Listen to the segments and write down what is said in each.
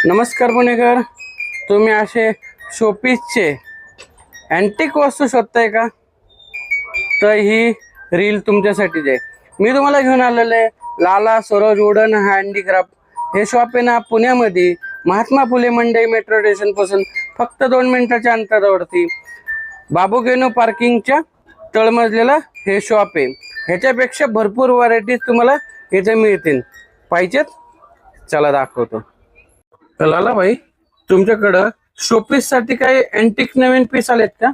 नमस्कार पुणेकर, तुम्ही असे शोपीसचे अँटिक वस्तू शोधताय का? तर ही रील तुमच्यासाठीच आहे. मी तुम्हाला घेऊन आलेले लाला सरोज वुडन हँडीक्राफ्ट हे शॉप आहे ना पुण्यामध्ये महात्मा फुले मंडई मेट्रो स्टेशन पासून फक्त 2 मिनिटाच्या अंतरावरती बाबू गेनो पार्किंगच्या तळमजलेला हे शॉप आहे. ह्याच्यापेक्षा भरपूर व्हरायटीज तुम्हाला इथे मिळतील. पाहिजेत? चला दाखवतो. लाला भाई, तुमच्याकडं शोपीस साठी काही अँटिक नवीन पीस आलेत का?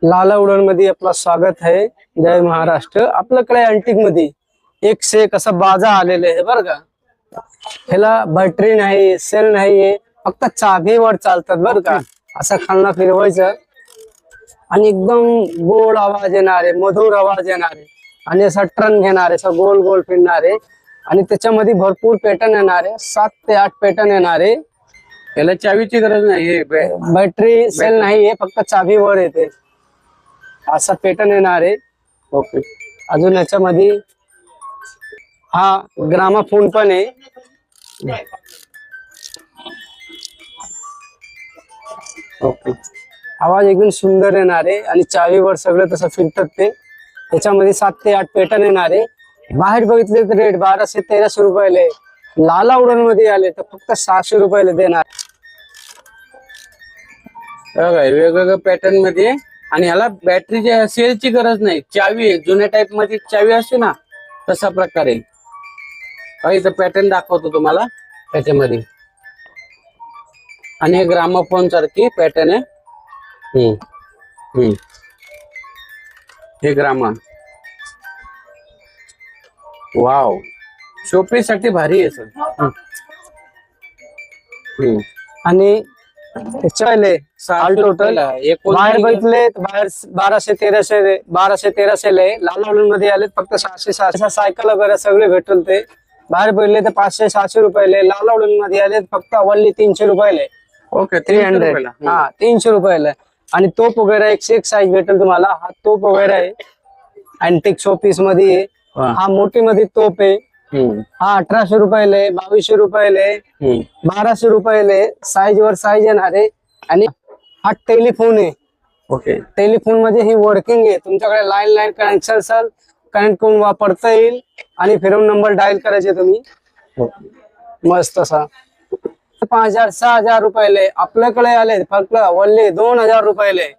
लाला उडण मध्ये आपलं स्वागत आहे. जय महाराष्ट्र. आपल्याकडे अँटिक मध्ये एक से एक असा बाजा आलेला आहे बरं का. ह्याला बॅटरी नाही, सेल नाहीये, फक्त चाबीवर चालतात बरं का. असं खालना फिरवायचं आणि एकदम गोड आवाज येणारे, मधुर आवाज येणारे आणि असा टर्न घेणारे, असा गोल गोल फिरणारे आणि त्याच्यामध्ये भरपूर पॅटर्न येणारे, 7 ते 8 पॅटर्न येणारे. याला चावीची गरज नाही, बॅटरी सेल नाहीये, फक्त चाबीवर येते. असा पॅटर्न येणारे. ओके. अजून याच्यामध्ये हा ग्रामाफोन पण आहे. ओके. आवाज एकदम सुंदर येणारे आणि चावीवर सगळं तसं फिरतात ते. त्याच्यामध्ये 7 ते 8 पॅटर्न येणारे. बाहेर बघितले तर रेट 1200-1300 रुपयाले. लाला उडण मध्ये आले तर फक्त 600 रुपयाला देणार. वेगवेगळ्या पॅटर्न मध्ये आणि ह्याला बॅटरीच्या सेलची गरज नाही, चावी आहे. जुन्या टाइप मध्ये चावी असते ना, तसा प्रकार आहे. इथं पॅटर्न दाखवतो तुम्हाला त्याच्यामध्ये. आणि हे ग्रामोफोन सारखी पॅटर्न आहे. हे ग्रामा. वाव, शोपीस साठी भारी आहे सर. आणि त्याच्याले टोटल बाहेर बघितले बाहेर 1200-1300 लाला उडण मध्ये आले फक्त 600-700. सायकल वगैरे सगळे भेटल ते. बाहेर पडले तर 500-600 रुपयाले. लाला उडण मध्ये आले फक्त ओनली 300 रुपयाले. ओके, 300. हा, 300 रुपयाला. आणि तोप वगैरे एक साईज भेटेल तुम्हाला. हा तोप वगैरे आहे अँटिक शोपीस मध्ये. हा मोठी मध्ये तोप आहे. हा 1800 रुपयाले, 2200 रुपयाले, 1200 रुपयाले. साईज वर साईज येणारे. आणि हा टेलिफोन आहे. ओके. टेलिफोन मध्ये ही वर्किंग आहे. तुमच्याकडे लाईन कनेक्शन असेल, कनेक्ट करून वापरता येईल आणि फिरवून नंबर डायल करायचे तुम्ही. मस्त असा 5000-6000 रुपयाले. आपल्याकडे आले फक्त ओनली 2000 रुपयाले.